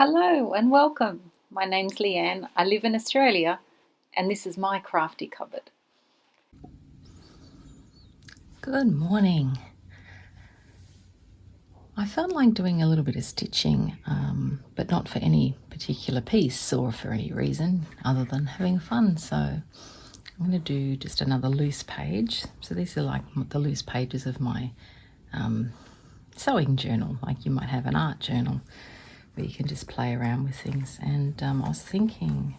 Hello and welcome. My name's Leanne. I live in Australia and this is my crafty cupboard. Good morning. I felt like doing a little bit of stitching, but not for any particular piece or for any reason other than having fun. So I'm going to do just another loose page. So these are like the loose pages of my sewing journal, like you might have an art journal where you can just play around with things. And I was thinking,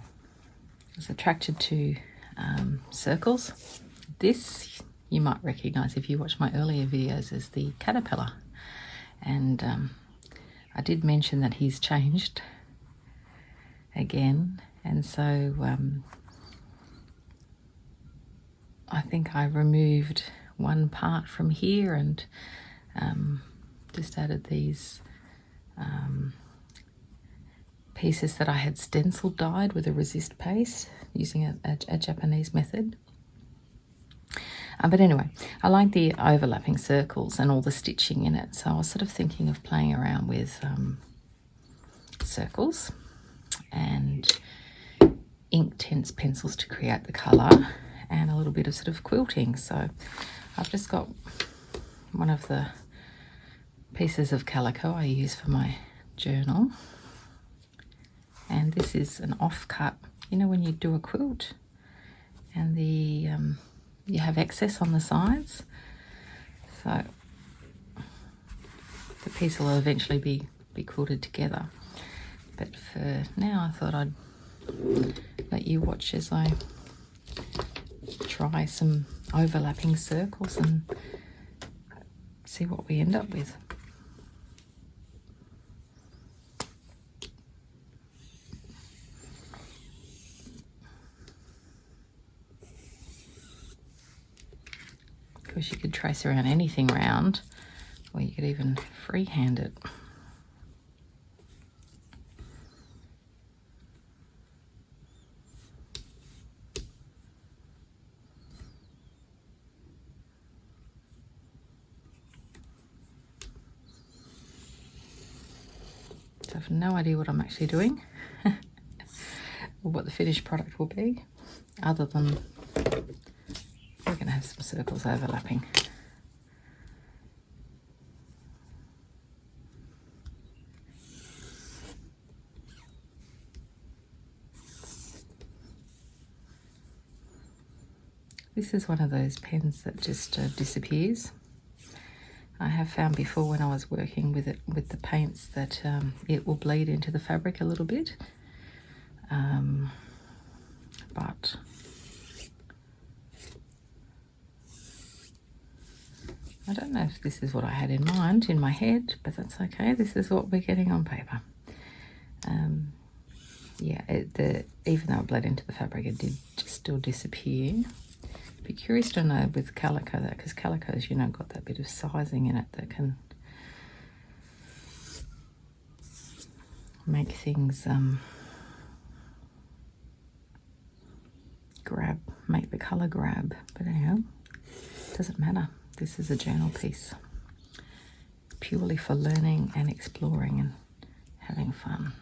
I was attracted to circles. This you might recognize if you watch my earlier videos as the caterpillar. And I did mention that he's changed again. And so I think I removed one part from here and just added these pieces that I had stencil dyed with a resist paste using a Japanese method. But anyway, I like the overlapping circles and all the stitching in it. So I was sort of thinking of playing around with circles and Inktense pencils to create the colour and a little bit of sort of quilting. So I've just got one of the pieces of calico I use for my journal. And this is an offcut, you know, when you do a quilt and the you have excess on the sides. So the piece will eventually be quilted together. But for now, I thought I'd let you watch as I try some overlapping circles and see what we end up with. Of course, you could trace around anything round, or you could even freehand it. So I have no idea what I'm actually doing or what the finished product will be, other than we're going to have some circles overlapping. This is one of those pens that just disappears. I have found before when I was working with it with the paints that it will bleed into the fabric a little bit, but I don't know if this is what I had in mind in my head, but that's okay. This is what we're getting on paper. Yeah, even though it bled into the fabric, it did just still disappear. Be curious to know with calico that, because calico's, you know, got that bit of sizing in it that can make things make the color grab. But anyhow, doesn't matter. This is a journal piece purely for learning and exploring and having fun.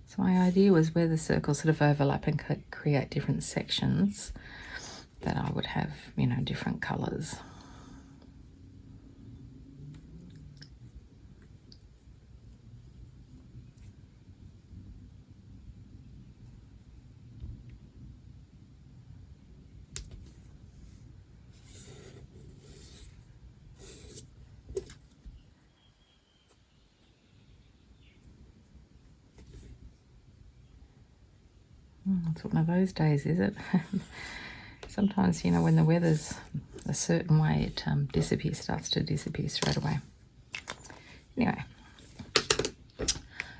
So my idea was where the circles sort of overlap and create different sections, that I would have, you know, different colours. It's one of those days, is it? Sometimes, you know, when the weather's a certain way, it starts to disappear straight away. Anyway,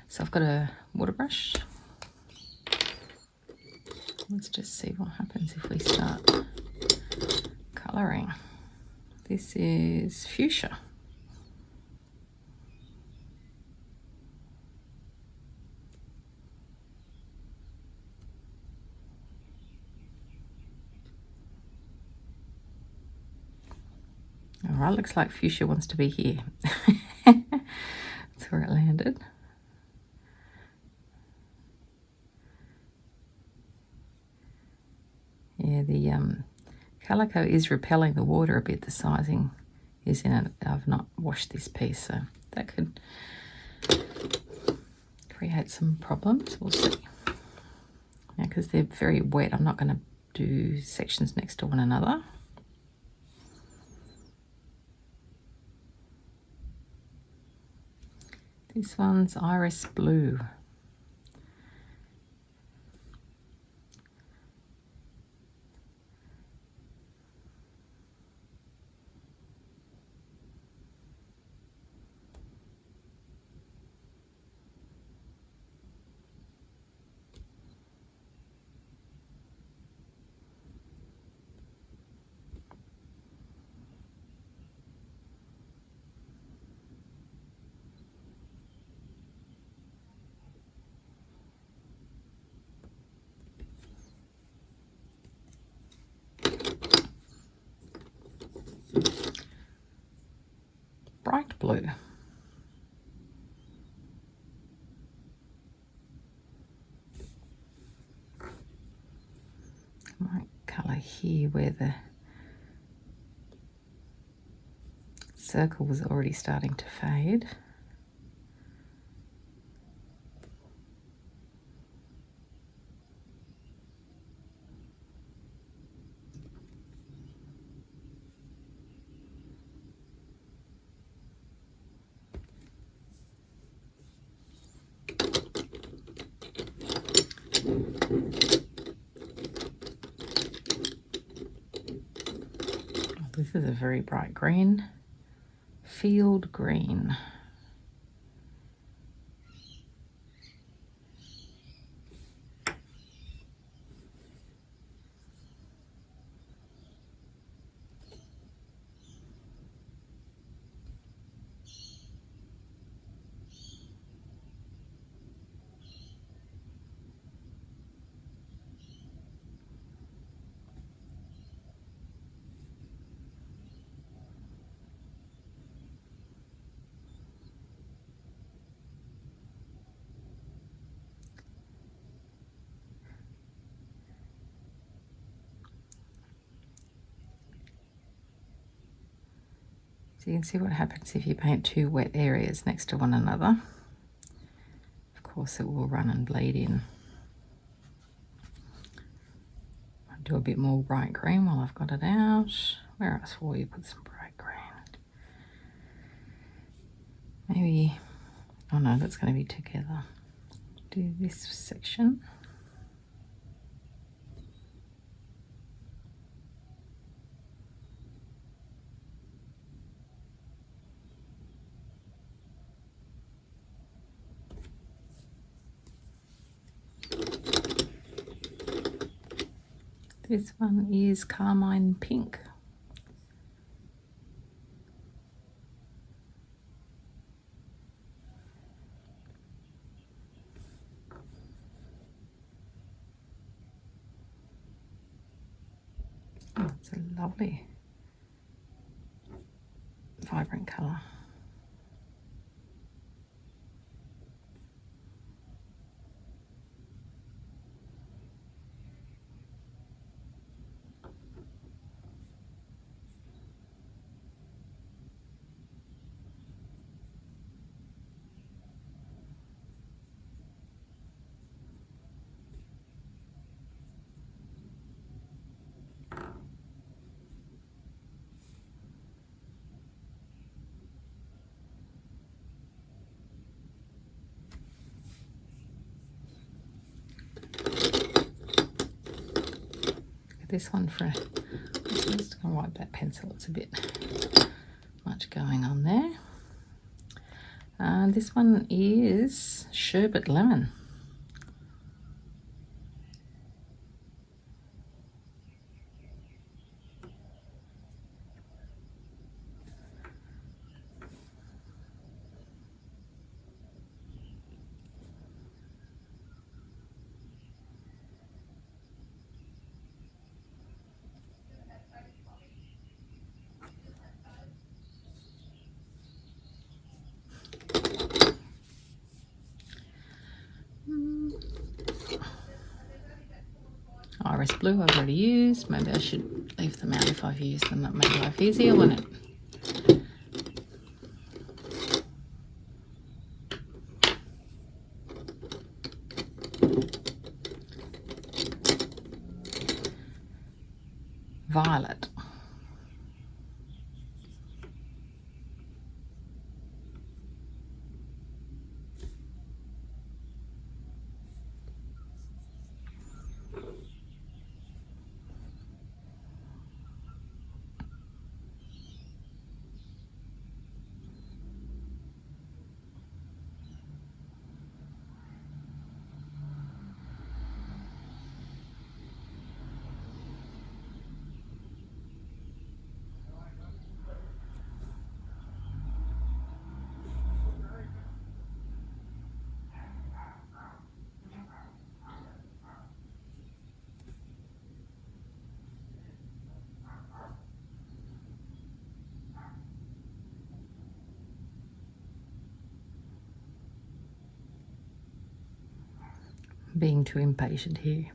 so I've got a water brush. Let's just see what happens if we start colouring. This is fuchsia. Alright, looks like fuchsia wants to be here. That's where it landed. Yeah, the calico is repelling the water a bit. The sizing is in it. I've not washed this piece, so that could create some problems. We'll see. Now, because they're very wet, I'm not going to do sections next to one another. This one's iris blue. Bright blue. Might colour here where the circle was already starting to fade. This is a very bright green, field green. So you can see what happens if you paint two wet areas next to one another. Of course it will run and bleed in. I'll do a bit more bright green while I've got it out. Where else will you put some bright green? Maybe, oh no, that's going to be together. Do this section. This one is carmine pink. Oh, it's a lovely, vibrant colour. This one for, I'm just going to wipe that pencil, it's a bit much going on there. This one is sherbet lemon. forest blue I've already used. Maybe I should leave them out if I've used them. That makes life easier, wouldn't it? Violet. Being too impatient here.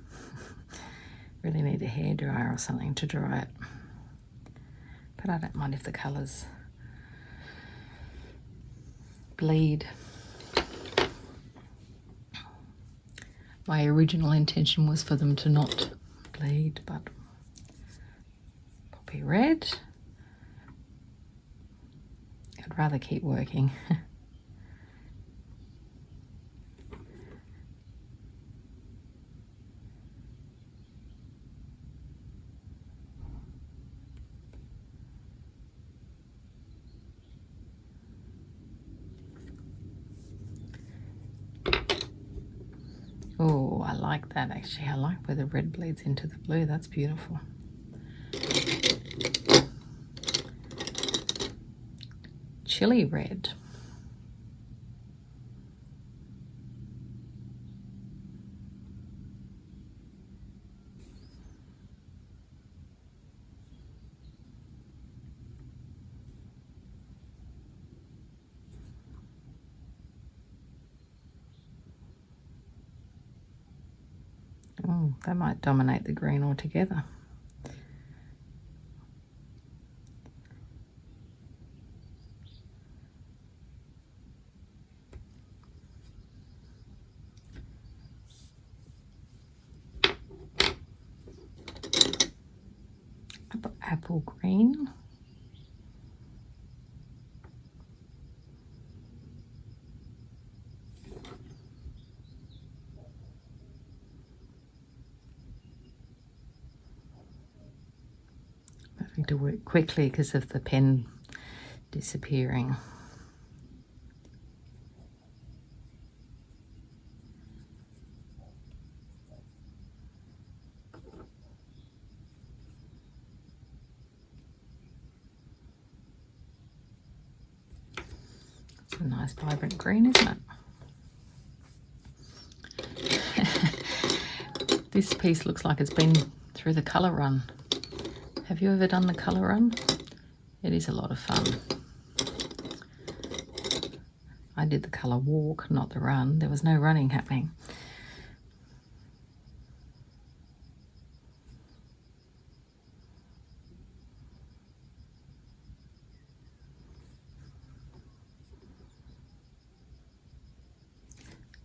Really need a hairdryer or something to dry it. But I don't mind if the colours bleed. My original intention was for them to not bleed, but poppy red. I'd rather keep working. Oh, I like that actually. I like where the red bleeds into the blue. That's beautiful. Chili red. Oh, that might dominate the green altogether. Apple green. Having to work quickly because of the pen disappearing. It's a nice vibrant green, isn't it? This piece looks like it's been through the colour run. Have you ever done the colour run? It is a lot of fun. I did the colour walk, not the run. There was no running happening.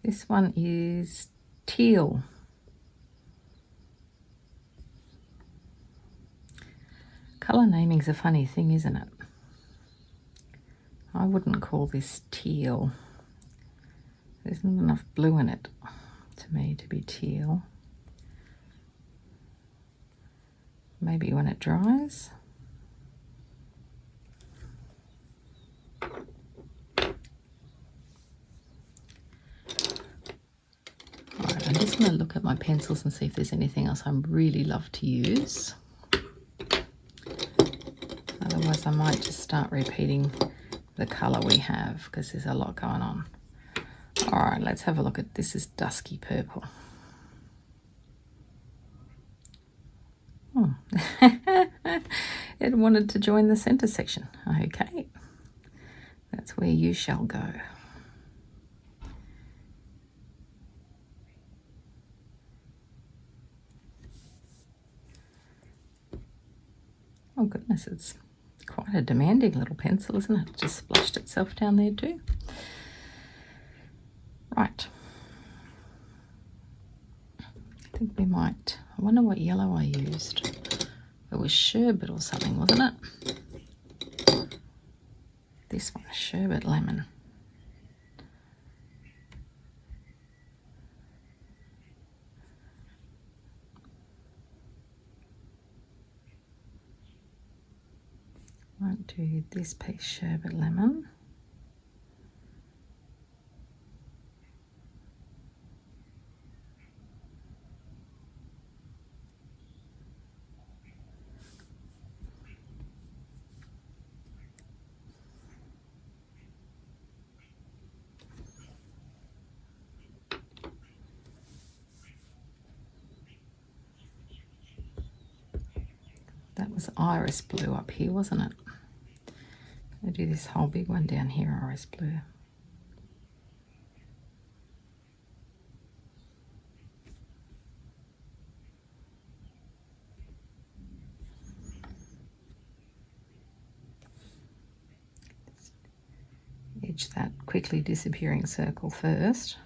This one is teal. Colour naming's a funny thing, isn't it? I wouldn't call this teal. There's not enough blue in it to me to be teal. Maybe when it dries. Alright, I'm just going to look at my pencils and see if there's anything else I really love to use. Otherwise I might just start repeating the colour we have because there's a lot going on. Alright, let's have a look at this. Is dusky purple. Oh. It wanted to join the centre section. Okay, that's where you shall go. goodness, it's quite a demanding little pencil, isn't it? It just splashed itself down there too. Right. I think we might, I wonder what yellow I used. It was sherbet or something, wasn't it? This one, sherbet lemon. Might do this piece sherbet lemon. That was iris blue up here, wasn't it? I'll do this whole big one down here, iris blue. Edge that quickly disappearing circle first.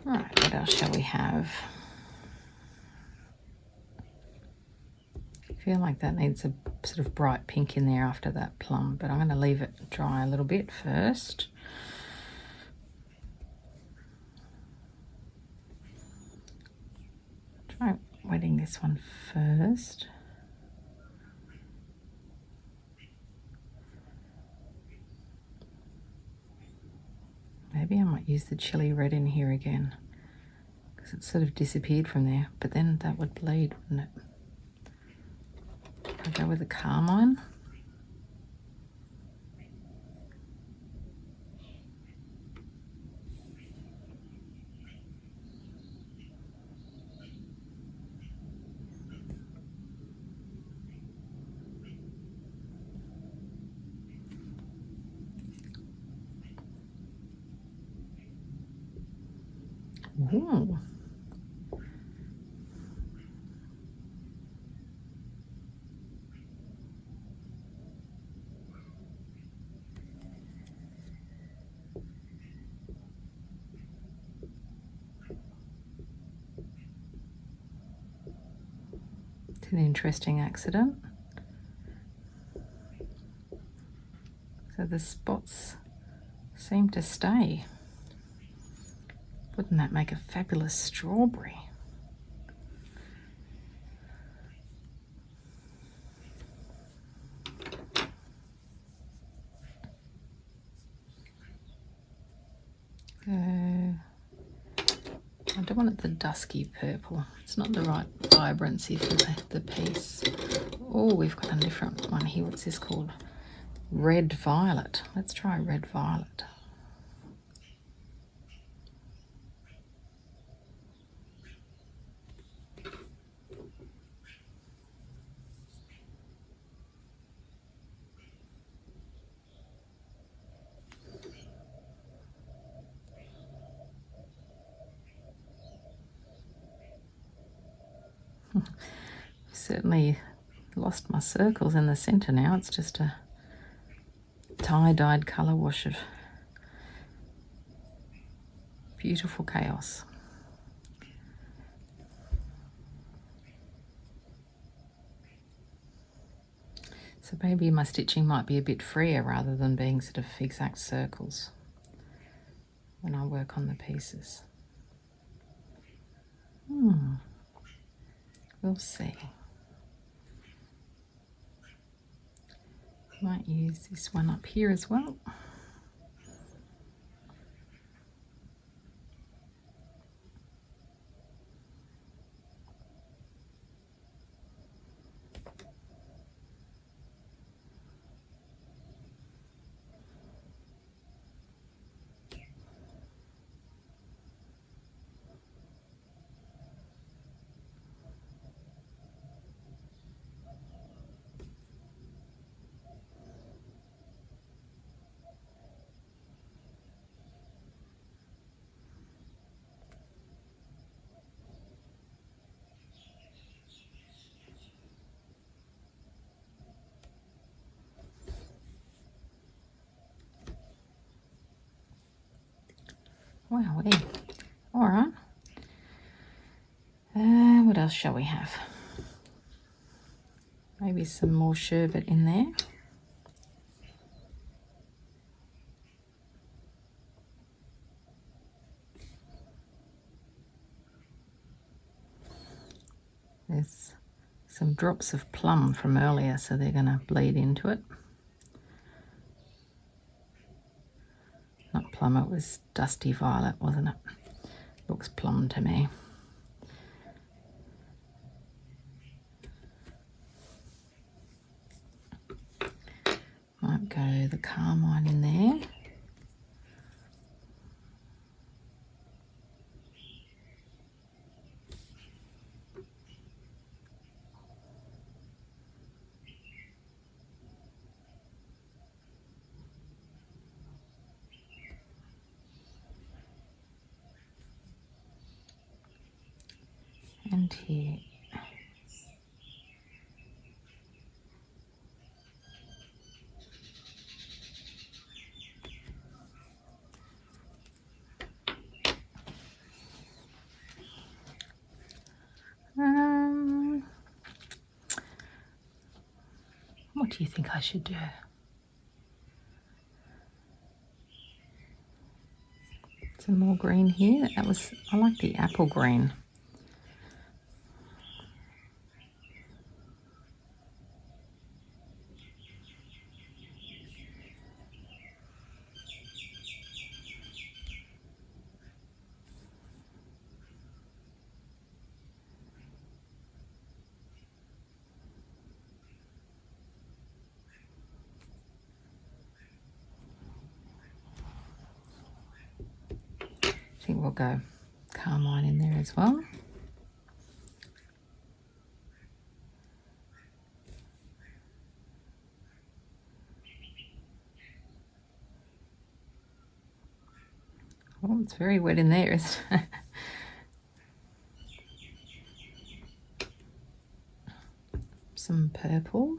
Right, what else shall we have? I feel like that needs a sort of bright pink in there after that plum, but I'm going to leave it dry a little bit first. Try wetting this one first. Maybe I might use the chili red in here again, because it sort of disappeared from there, but then that would bleed, wouldn't it? I'll go with the carmine. Ooh. It's an interesting accident. So the spots seem to stay. Wouldn't that make a fabulous strawberry? I don't want it the dusky purple. It's not the right vibrancy for the piece. Oh, we've got a different one here. What's this called? Red violet. Let's try red violet. Certainly lost my circles in the center now. It's just a tie-dyed color wash of beautiful chaos. So maybe my stitching might be a bit freer rather than being sort of exact circles when I work on the pieces. We'll see. Might use this one up here as well. Wow, all right. What else shall we have? Maybe some more sherbet in there. There's some drops of plum from earlier, so they're going to bleed into it. Not plum, it was dusty violet, wasn't it? Looks plum to me. Might go the carmine in there. And here. What do you think I should do? Some more green here. I like the apple green. I think we'll go carmine in there as well. Oh, it's very wet in there, isn't it? Some purple.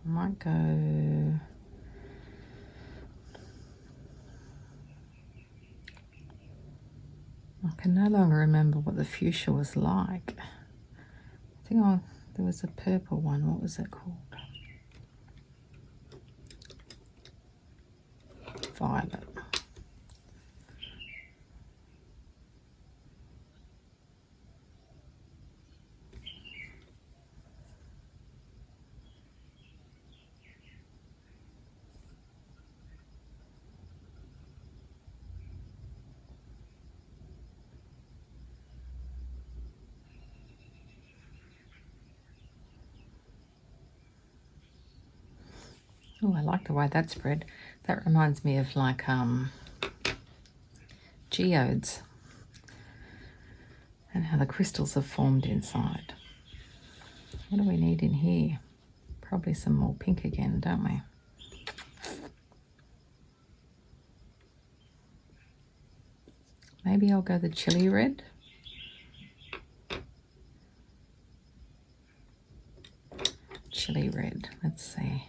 I might go... I can no longer remember what the fuchsia was like. I think there was a purple one. What was it called? Violet. Oh, I like the way that's spread. That reminds me of like geodes and how the crystals are formed inside. What do we need in here? Probably some more pink again, don't we? Maybe I'll go the chili red. Chili red, let's see.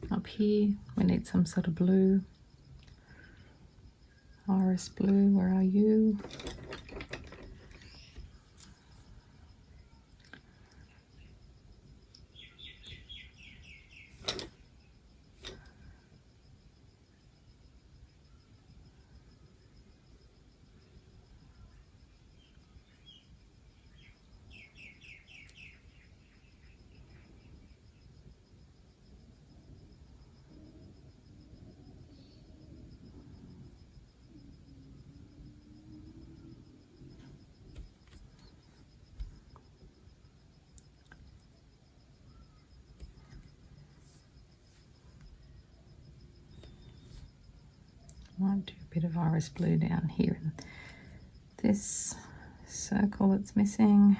Up here, we need some sort of blue. Iris blue, where are you? Might do a bit of iris blue down here in this circle that's missing.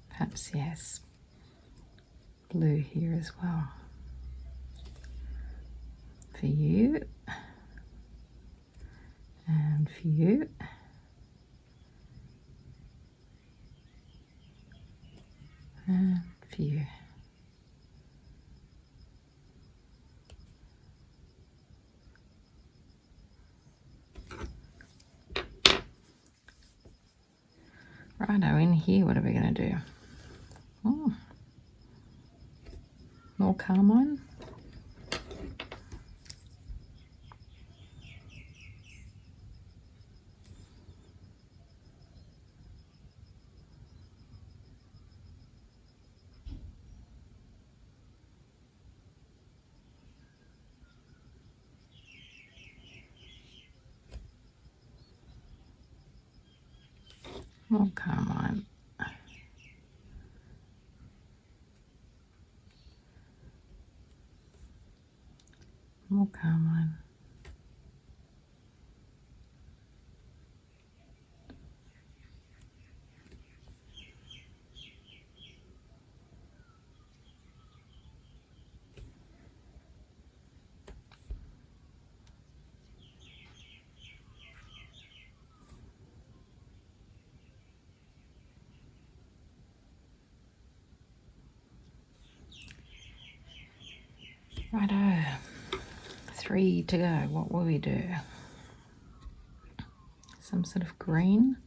Perhaps, yes, blue here as well. For you, and for you, and for you. Righto, in here, what are we going to do? Oh, more carmine. More carmine. More carmine. Righto, 3 to go. What will we do? Some sort of green.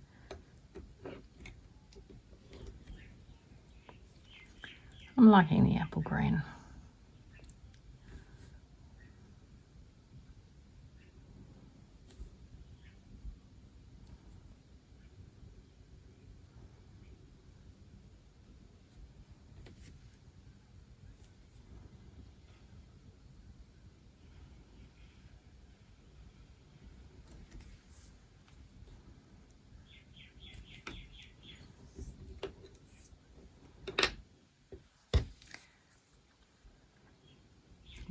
I'm liking the apple green.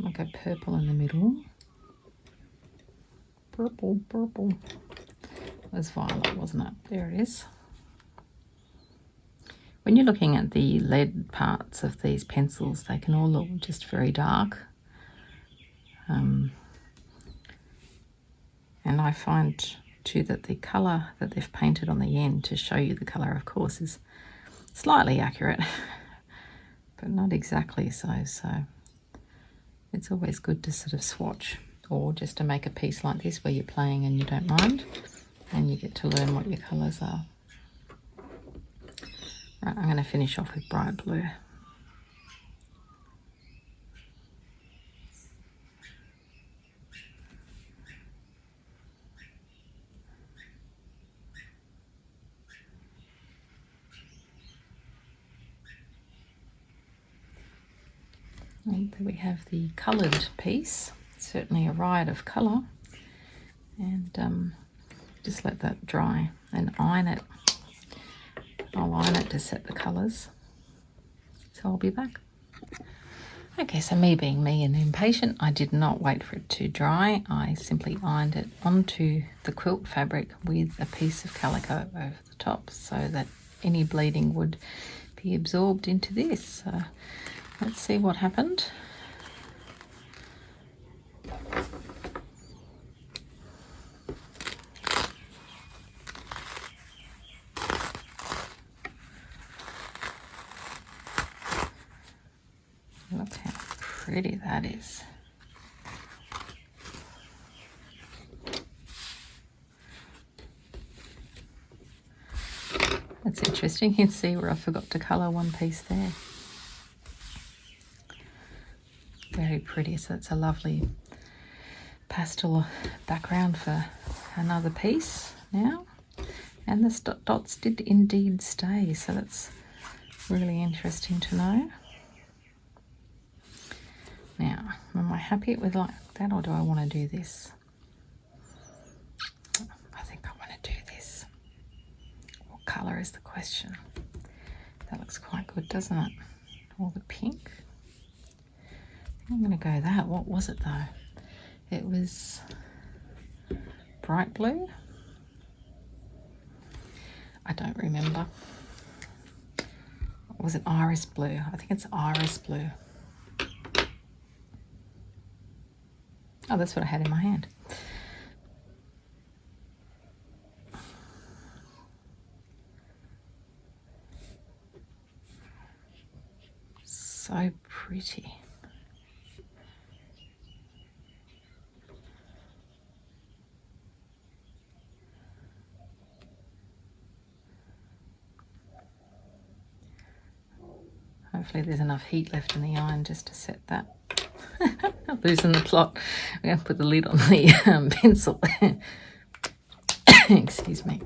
I'll go purple in the middle. Purple, purple. It was violet, wasn't it? There it is. When you're looking at the lead parts of these pencils, they can all look just very dark. And I find too that the colour that they've painted on the end to show you the colour, of course, is slightly accurate, but not exactly so. So it's always good to sort of swatch, or just to make a piece like this where you're playing and you don't mind, and you get to learn what your colours are. Right, I'm going to finish off with bright blue. And there we have the coloured piece. Certainly a riot of colour. And just let that dry and iron it. I'll iron it to set the colours. So I'll be back. Okay, so me being me and impatient, I did not wait for it to dry. I simply ironed it onto the quilt fabric with a piece of calico over the top so that any bleeding would be absorbed into this. So let's see what happened. Look how pretty that is. That's interesting. You can see where I forgot to colour one piece there. Very pretty. So it's a lovely pastel background for another piece now. And the dots did indeed stay, so that's really interesting to know. Now, am I happy with like that, or do I want to do this? I think I want to do this. What colour is the question? That looks quite good, doesn't it? Or the pink? I think I'm going to go that. What was it though? It was bright blue? I don't remember. Or was it iris blue? I think it's iris blue. Oh, that's what I had in my hand. So pretty. Hopefully there's enough heat left in the iron just to set that. I'm losing the plot. I'm going to put the lid on the pencil. Excuse me.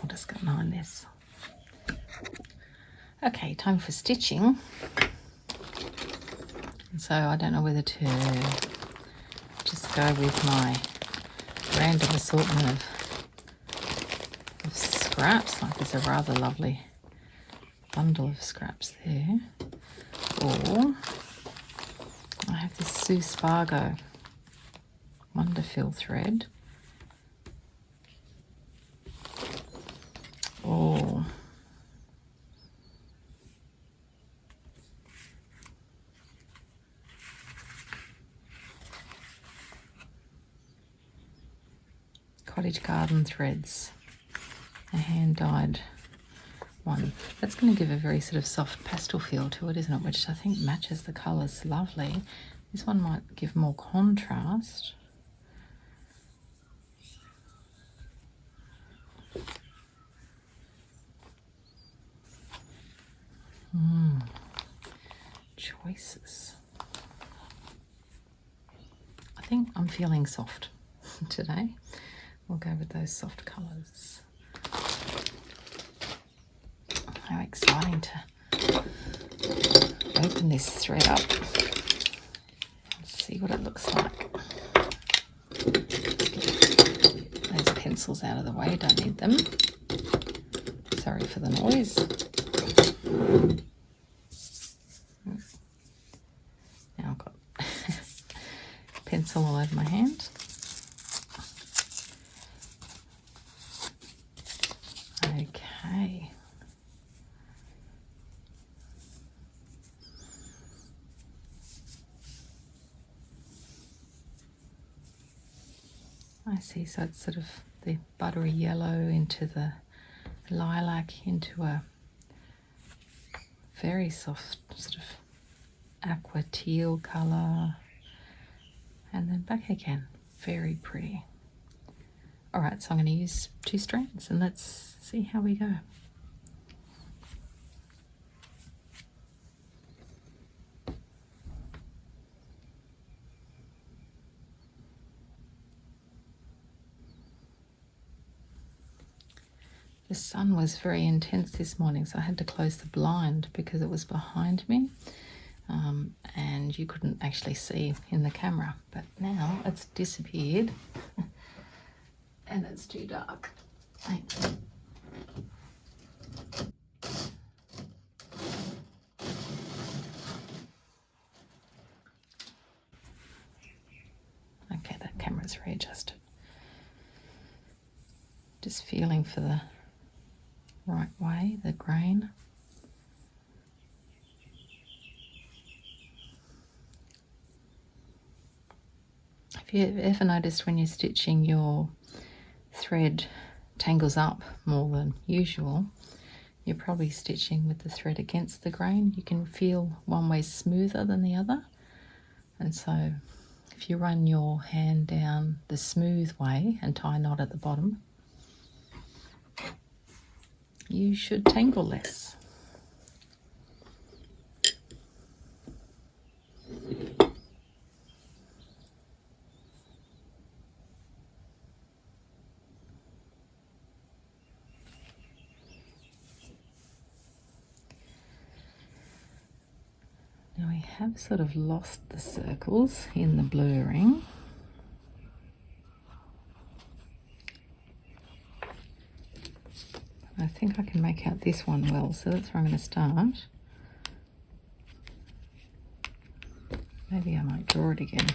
I'll just go behind this. Okay, time for stitching. And so I don't know whether to just go with my random assortment of scraps. Like there's a rather lovely bundle of scraps there. Or I have this Sue Spargo Wonderfill thread. Or Cottage Garden threads, a hand-dyed one. That's going to give a very sort of soft pastel feel to it, isn't it? Which I think matches the colours lovely. This one might give more contrast. Choices. I think I'm feeling soft today. We'll go with those soft colours. How exciting to open this thread up and see what it looks like. Those pencils out of the way, don't need them. Sorry for the noise. Now I've got pencil all over my hand. Okay. I see, so it's sort of the buttery yellow into the lilac into a very soft sort of aqua teal colour, and then back again. Very pretty. All right, so I'm going to use 2 strands and let's see how we go. The sun was very intense this morning, so I had to close the blind because it was behind me, and you couldn't actually see in the camera. But now it's disappeared and it's too dark. Thank you. Okay, that camera's readjusted. Just feeling for the right way, the grain. Have you ever noticed when you're stitching your thread tangles up more than usual? You're probably stitching with the thread against the grain. You can feel one way smoother than the other. And so if you run your hand down the smooth way and tie a knot at the bottom, you should tangle less. Now I have sort of lost the circles in the blurring. I think I can make out this one well, so that's where I'm going to start. Maybe I might draw it again.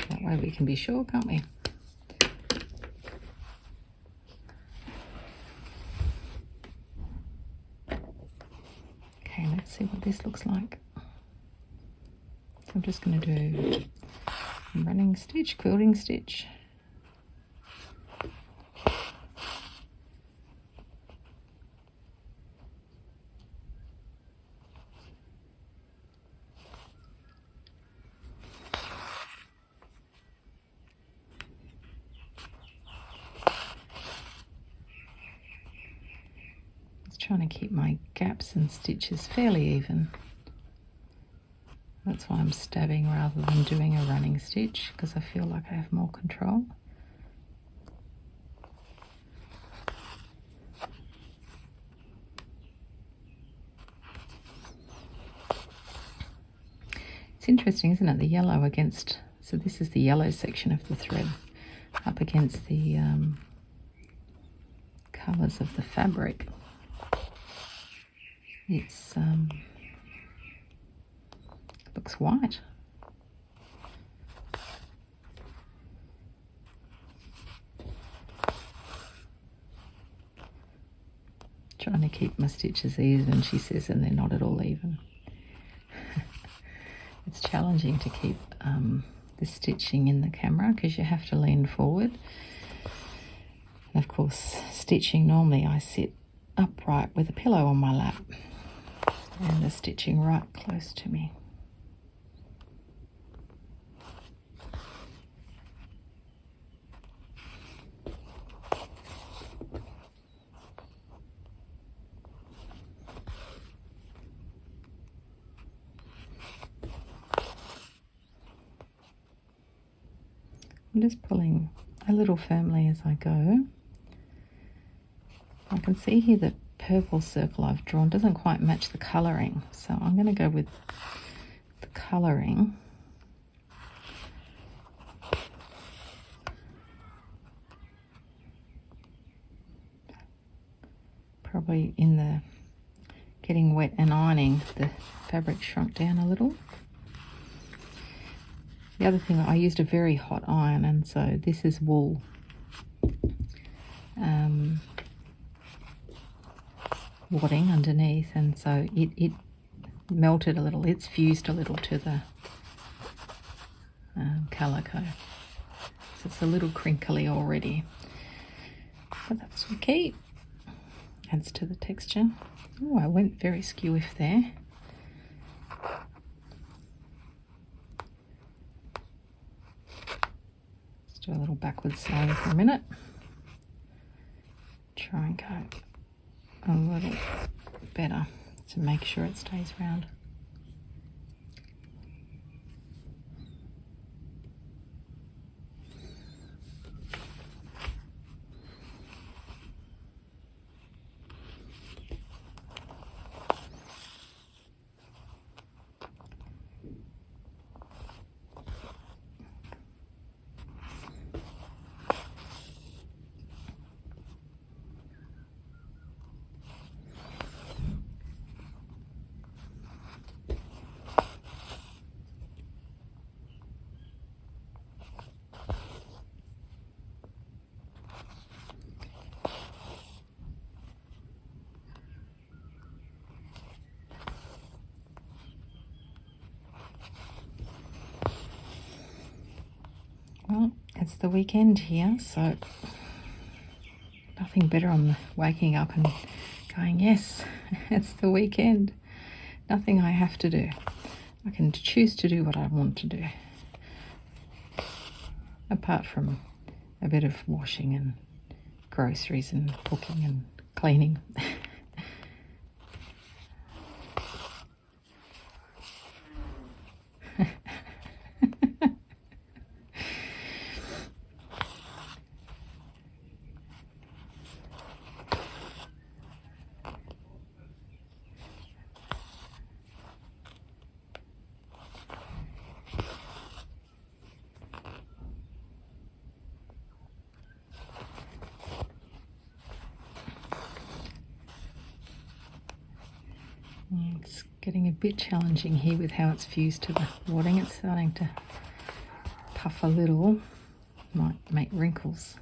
That way we can be sure, can't we? Okay, let's see what this looks like. So I'm just going to do running stitch, quilting stitch. Trying to keep my gaps and stitches fairly even. That's why I'm stabbing rather than doing a running stitch, because I feel like I have more control. It's interesting, isn't it? The yellow against, so this is the yellow section of the thread up against the colours of the fabric. It's looks white. Trying to keep my stitches even, she says, and they're not at all even. It's challenging to keep the stitching in the camera because you have to lean forward. And of course, stitching, normally I sit upright with a pillow on my lap and the stitching right close to me. I'm just pulling a little firmly as I go. I can see here the purple circle I've drawn doesn't quite match the colouring, so I'm going to go with the colouring. Probably in the getting wet and ironing, the fabric shrunk down a little. The other thing, I used a very hot iron, and so this is wool. Wadding underneath, and so it melted a little, it's fused a little to the calico. So it's a little crinkly already. But that's okay. Adds to the texture. Oh, I went very skew-iff there. Let's do a little backwards slide for a minute. Try and go a little better to make sure it stays round. Well, it's the weekend here, so nothing better on waking up and going, yes, it's the weekend. Nothing I have to do. I can choose to do what I want to do. Apart from a bit of washing and groceries and cooking and cleaning. getting a bit challenging here with how it's fused to the wadding. It's starting to puff a little, might make wrinkles.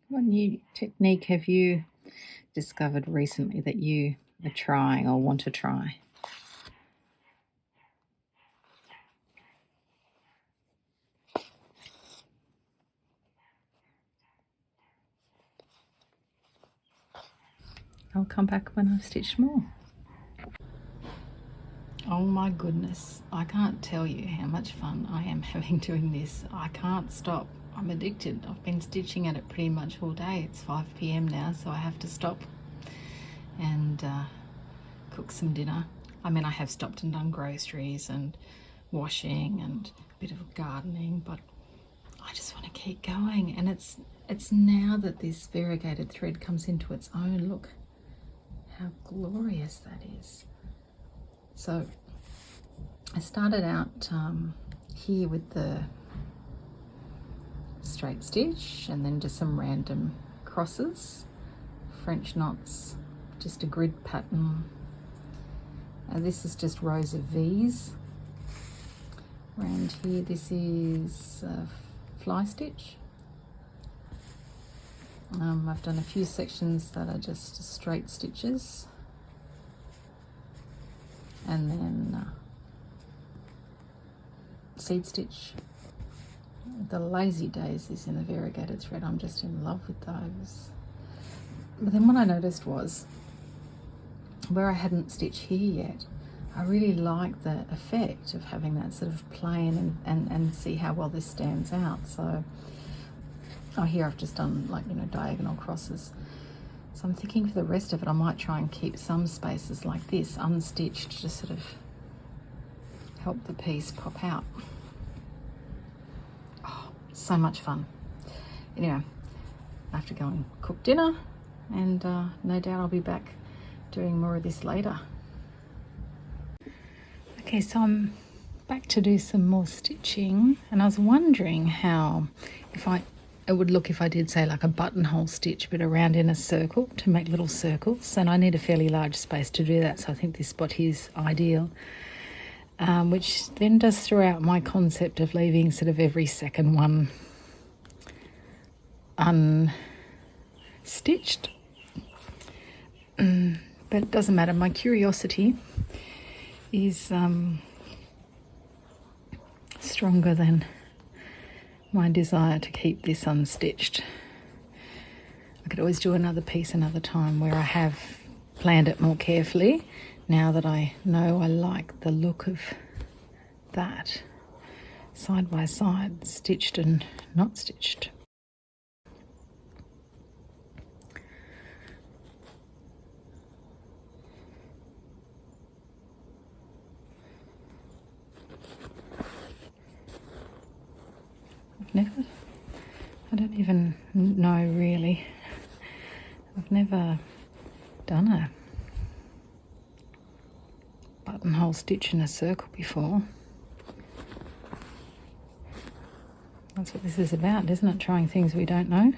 What new technique have you discovered recently that you are trying or want to try? I'll come back when I've stitched more. Oh my goodness, I can't tell you how much fun I am having doing this. I can't stop. I'm addicted. I've been stitching at it pretty much all day. It's 5 p.m. now, so I have to stop and cook some dinner. I mean, I have stopped and done groceries and washing and a bit of gardening, but I just want to keep going. And it's now that this variegated thread comes into its own. Look how glorious that is. So I started out here with the straight stitch and then just some random crosses, French knots, just a grid pattern. And this is just rows of V's. Around here, this is a fly stitch. I've done a few sections that are just straight stitches. And then seed stitch. The lazy daisies in the variegated thread, I'm just in love with those. But then what I noticed was, where I hadn't stitched here yet, I really like the effect of having that sort of plain and see how well this stands out. So here I've just done, like, diagonal crosses. So I'm thinking for the rest of it, I might try and keep some spaces like this unstitched to just sort of help the piece pop out. Oh, so much fun. Anyway, I have to go and cook dinner, and no doubt I'll be back doing more of this later. Okay, so I'm back to do some more stitching, and I was wondering how it would look if I did, say, like a buttonhole stitch but around in a circle to make little circles, and I need a fairly large space to do that, so I think this spot here is ideal, which then does throw out my concept of leaving sort of every second one unstitched. But it doesn't matter, my curiosity is stronger than my desire to keep this unstitched. I could always do another piece another time where I have planned it more carefully, now that I know I like the look of that side by side, stitched and not stitched. I don't even know really. I've never done a buttonhole stitch in a circle before. That's what this is about, isn't it? Trying things we don't know.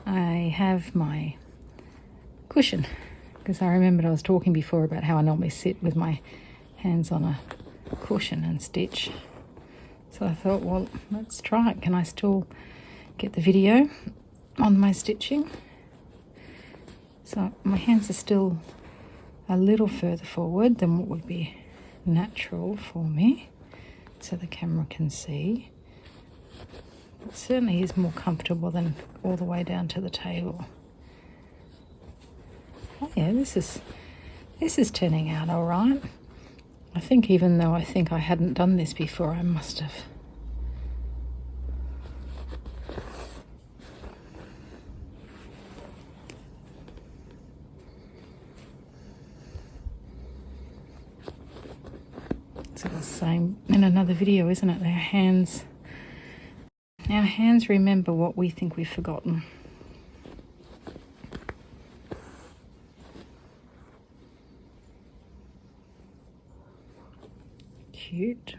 I have my cushion, because I remembered I was talking before about how I normally sit with my hands on a cushion and stitch. So I thought, well, let's try it. Can I still get the video on my stitching? So my hands are still a little further forward than what would be natural for me, so the camera can see. It certainly is more comfortable than all the way down to the table. Oh yeah, this is turning out all right. I think even though I think I hadn't done this before, I must have. saying in another video, isn't it? Our hands remember what we think we've forgotten. Cute.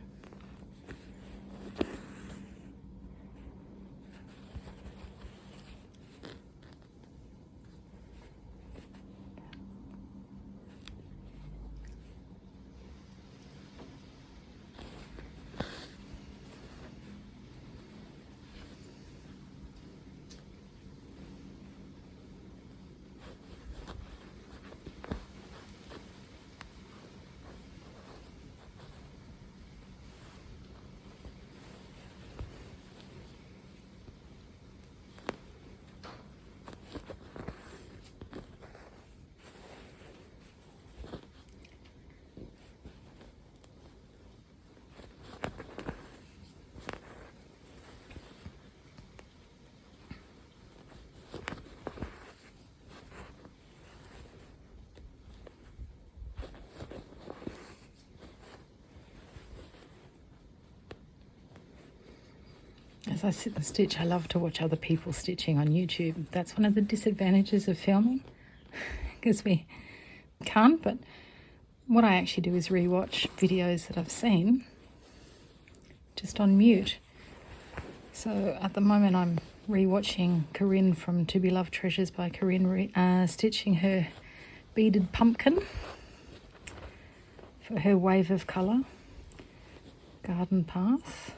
As I sit and stitch, I love to watch other people stitching on YouTube. That's one of the disadvantages of filming, because we can't, but what I actually do is rewatch videos that I've seen just on mute. So at the moment I'm rewatching Corinne from To Be Loved Treasures by Corinne, stitching her beaded pumpkin for her wave of colour garden path.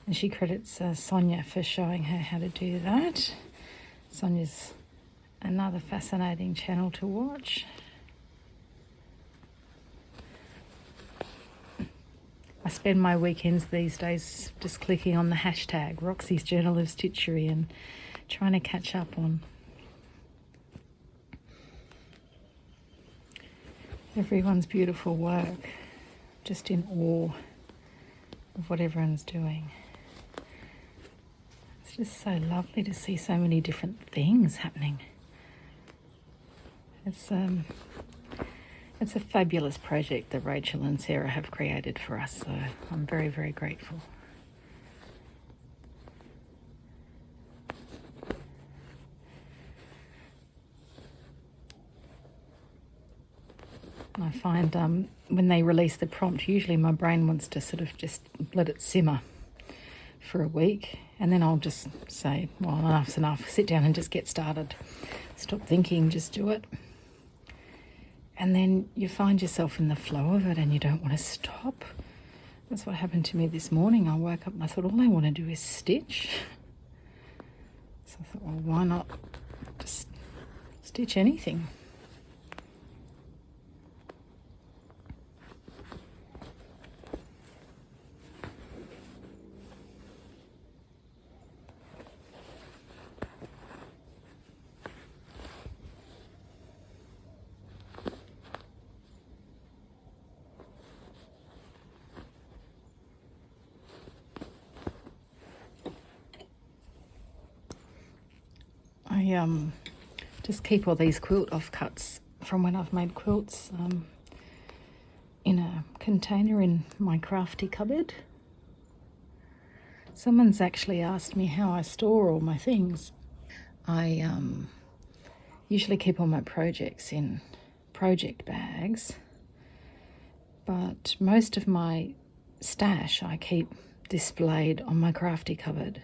And she credits Sonia for showing her how to do that. Sonia's another fascinating channel to watch. I spend my weekends these days just clicking on the hashtag Roxy's Journal of Stitchery and trying to catch up on everyone's beautiful work. Just in awe of what everyone's doing. It's just so lovely to see so many different things happening. It's a fabulous project that Rachel and Sarah have created for us, so I'm very, very grateful. I find when they release the prompt, usually my brain wants to sort of just let it simmer for a week, and then I'll just say, well, enough's enough, sit down and just get started. Stop thinking, just do it. And then you find yourself in the flow of it and you don't want to stop. That's what happened to me this morning. I woke up and I thought, all I want to do is stitch. So I thought, well, why not just stitch anything? I just keep all these quilt offcuts from when I've made quilts in a container in my crafty cupboard. Someone's actually asked me how I store all my things. I usually keep all my projects in project bags, but most of my stash I keep displayed on my crafty cupboard.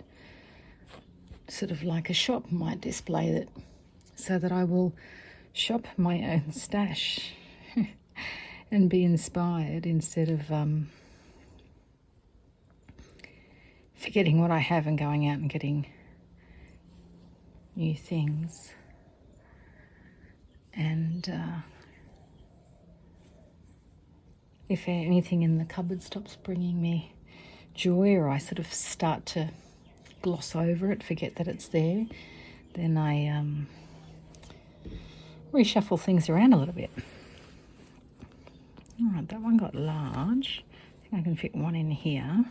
Sort of like a shop might display it, so that I will shop my own stash and be inspired instead of forgetting what I have and going out and getting new things. And if anything in the cupboard stops bringing me joy, or I sort of start to gloss over it, forget that it's there, then I reshuffle things around a little bit. All right, that one got large. I think I can fit one in here.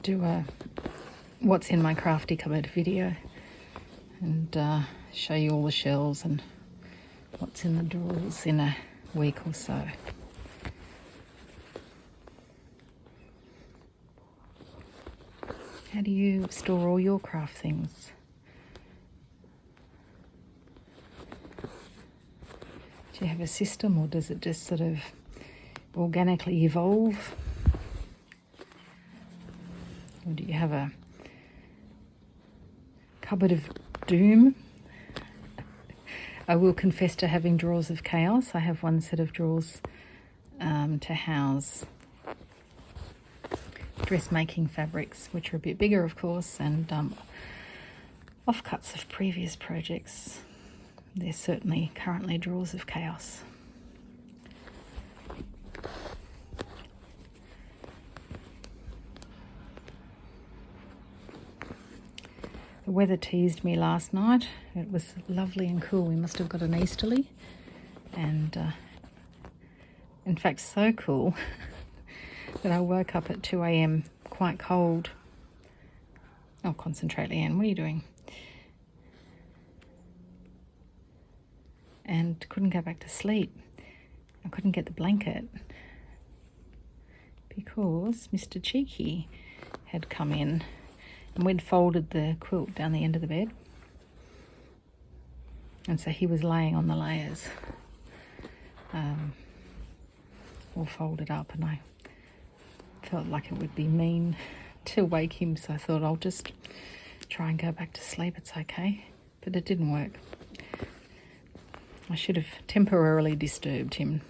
do a what's in my crafty cupboard video and show you all the shelves and what's in the drawers in a week or so. How do you store all your craft things? Do you have a system, or does it just sort of organically evolve? Or do you have a cupboard of doom? I will confess to having drawers of chaos. I have one set of drawers to house dressmaking fabrics, which are a bit bigger, of course, and offcuts of previous projects. They're certainly currently drawers of chaos. The weather teased me last night. It was lovely and cool. We must have got an easterly, and in fact so cool that I woke up at 2 a.m. quite cold. Oh, concentrate, Leanne, what are you doing? And couldn't go back to sleep. I couldn't get the blanket because Mr. Cheeky had come in and we'd folded the quilt down the end of the bed. And so he was laying on the layers, all folded up, and I felt like it would be mean to wake him, so I thought I'll just try and go back to sleep. It's okay. But it didn't work. I should have temporarily disturbed him.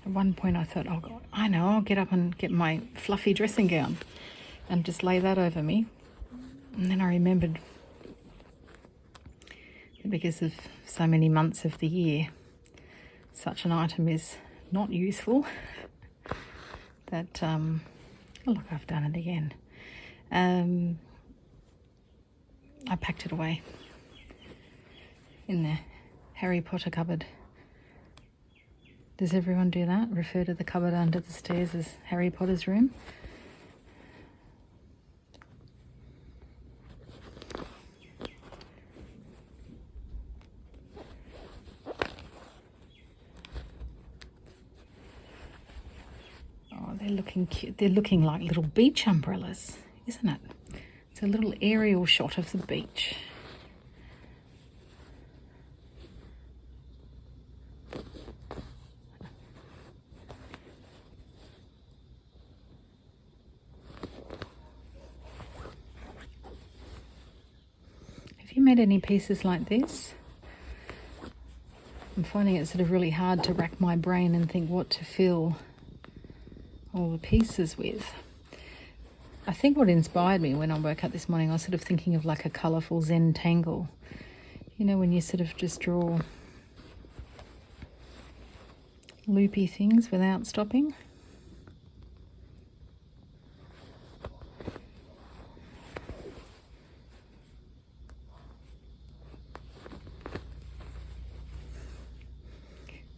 At one point I thought, oh God, I know, I'll get up and get my fluffy dressing gown and just lay that over me. And then I remembered that because of so many months of the year, such an item is not useful. That, oh look, I've done it again. I packed it away in the Harry Potter cupboard. Does everyone do that? Refer to the cupboard under the stairs as Harry Potter's room? Oh, they're looking cute. They're looking like little beach umbrellas, isn't it? It's a little aerial shot of the beach. Have you made any pieces like this? I'm finding it sort of really hard to rack my brain and think what to fill all the pieces with. I think what inspired me when I woke up this morning, I was sort of thinking of like a colourful Zen tangle. You know, when you sort of just draw loopy things without stopping.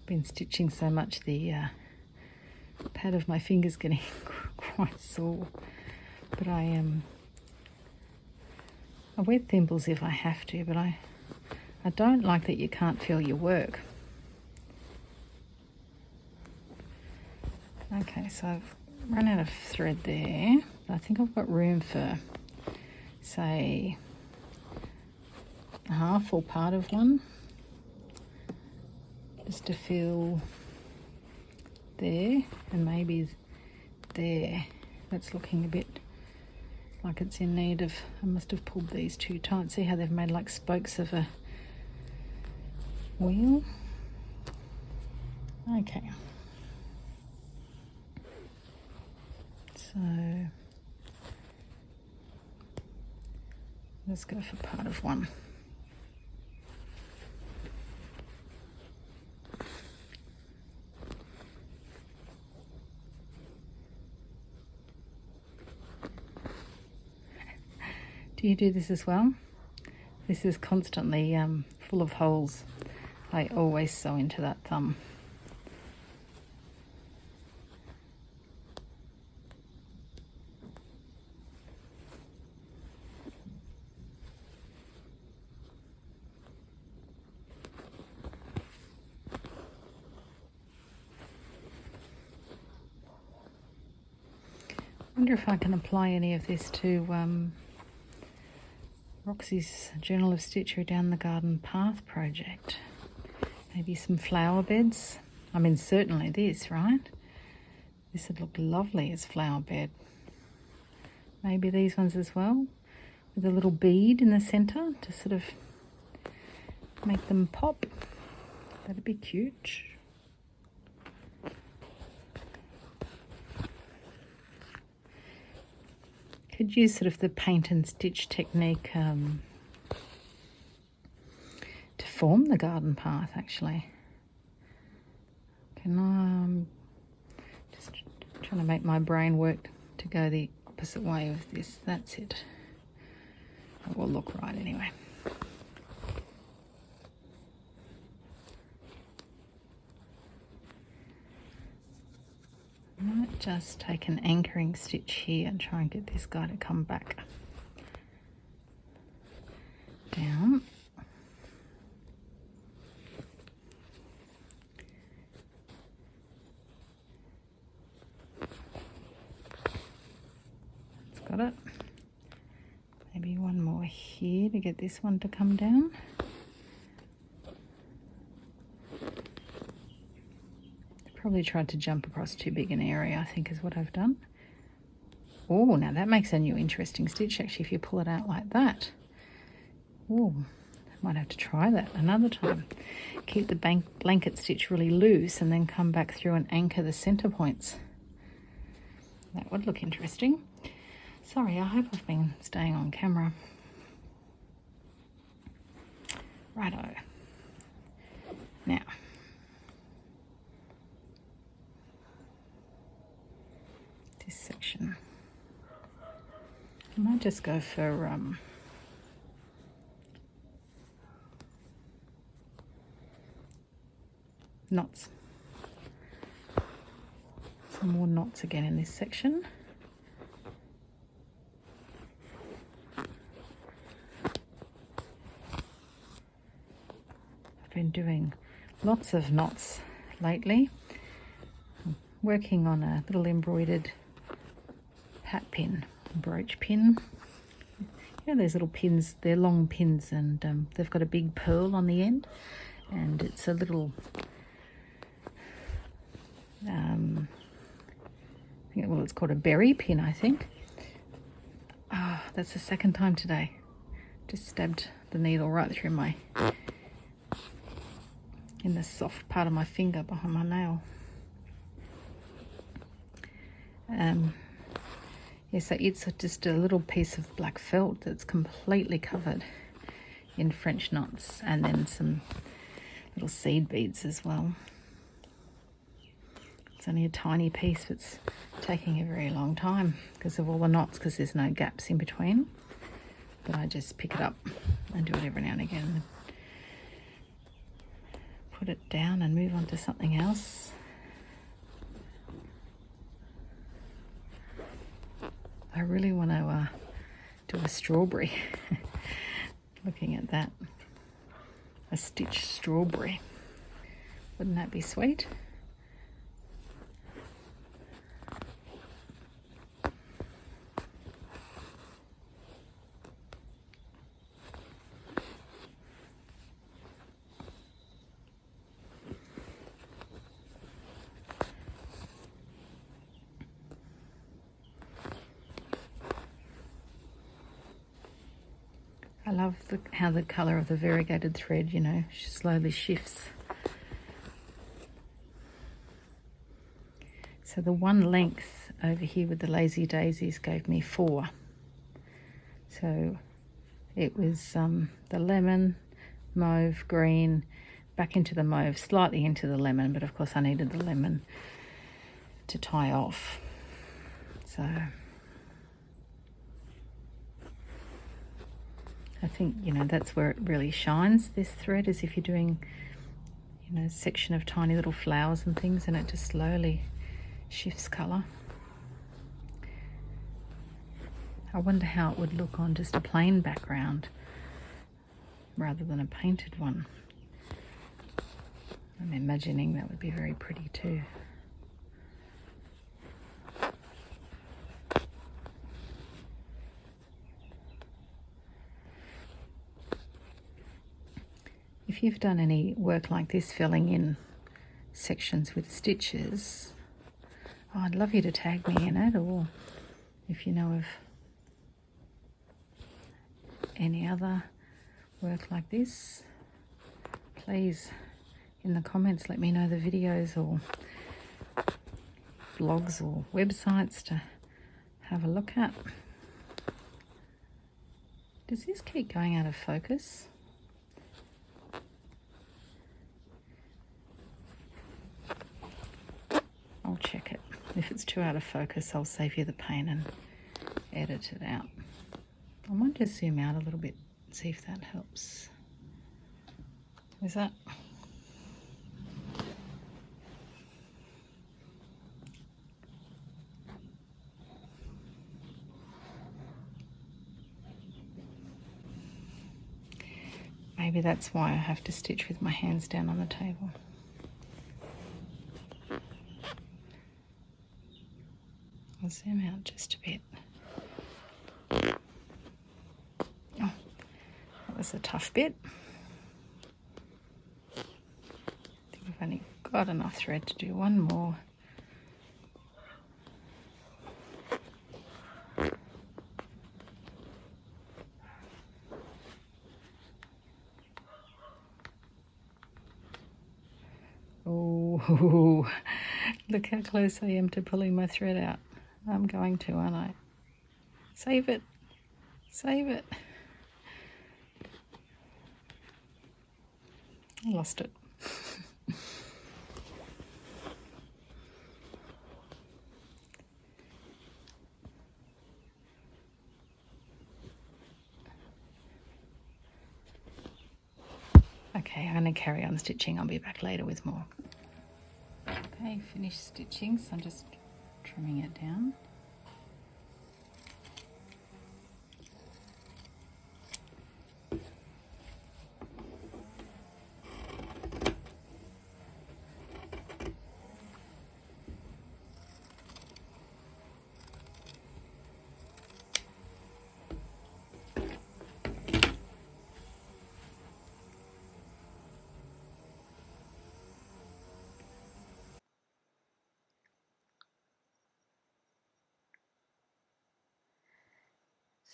Been stitching so much, the pad of my finger's getting quite sore, but I wear thimbles if I have to, but I don't like that you can't feel your work. Okay, so I've run out of thread there. I think I've got room for, say, half or part of one. Just to fill there and maybe there. That's looking a bit like it's in need of, I must have pulled these too tight. See how they've made like spokes of a wheel? Okay. So let's go for part of one. Do you do this as well? This is constantly full of holes. I always sew into that thumb. I wonder if I can apply any of this to Roxy's Journal of Stitchery Down the Garden Path project. Maybe some flower beds. I mean, certainly this, right? This would look lovely as flower bed. Maybe these ones as well, with a little bead in the centre to sort of make them pop. That'd be cute. Could use sort of the paint and stitch technique to form the garden path, actually. Can I just trying to make my brain work to go the opposite way of this. That's it. It will look right anyway. I might just take an anchoring stitch here and try and get this guy to come back down. It's got it. Maybe one more here to get this one to come down. Probably tried to jump across too big an area, I think is what I've done. Oh, now that makes a new interesting stitch actually if you pull it out like that. Oh, I might have to try that another time. Keep the blanket stitch really loose and then come back through and anchor the centre points. That would look interesting. Sorry, I hope I've been staying on camera. Righto. Now, this section. I might just go for knots. Some more knots again in this section. I've been doing lots of knots lately. I'm working on a little embroidered hat pin, brooch pin. You know those little pins, they're long pins and they've got a big pearl on the end and it's a little, it's called a berry pin, I think. Ah, that's the second time today. Just stabbed the needle right through in the soft part of my finger behind my nail. Yeah, so it's just a little piece of black felt that's completely covered in French knots and then some little seed beads as well. It's only a tiny piece, but it's taking a very long time because of all the knots, because there's no gaps in between. But I just pick it up and do it every now and again. Put it down and move on to something else. I really want to do a strawberry. Looking at that. A stitched strawberry. Wouldn't that be sweet? I love how the colour of the variegated thread, slowly shifts. So the one length over here with the lazy daisies gave me 4. So it was the lemon, mauve, green, back into the mauve, slightly into the lemon, but of course I needed the lemon to tie off. So I think, you know, that's where it really shines, this thread, is if you're doing, you know, a section of tiny little flowers and things, and it just slowly shifts colour. I wonder how it would look on just a plain background rather than a painted one. I'm imagining that would be very pretty too. If you've done any work like this, filling in sections with stitches, oh, I'd love you to tag me in it, or if you know of any other work like this, please in the comments let me know the videos or blogs or websites to have a look at. Does this keep going out of focus? I'll check it. If it's too out of focus, I'll save you the pain and edit it out. I might just zoom out a little bit, see if that helps. Is that? Maybe that's why I have to stitch with my hands down on the table. I'll zoom out just a bit. Oh, that was a tough bit. I think I've only got enough thread to do one more. Oh, look how close I am to pulling my thread out. I'm going to, aren't I? Save it. Save it. I lost it. Okay, I'm going to carry on stitching. I'll be back later with more. Okay, finished stitching, so I'm just trimming it down.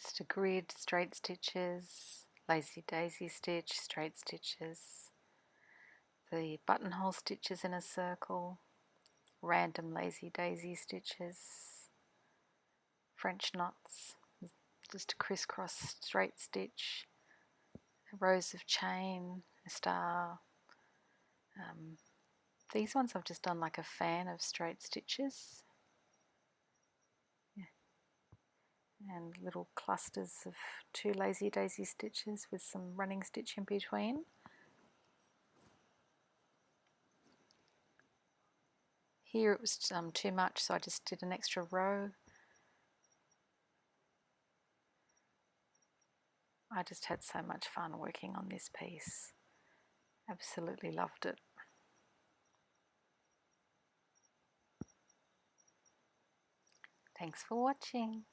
Just a grid, straight stitches, lazy daisy stitch, straight stitches, the buttonhole stitches in a circle, random lazy daisy stitches, French knots, just a crisscross straight stitch, rows of chain, a star. These ones I've just done like a fan of straight stitches. And little clusters of 2 lazy daisy stitches with some running stitch in between. Here it was too much, so I just did an extra row. I just had so much fun working on this piece. Absolutely loved it. Thanks for watching.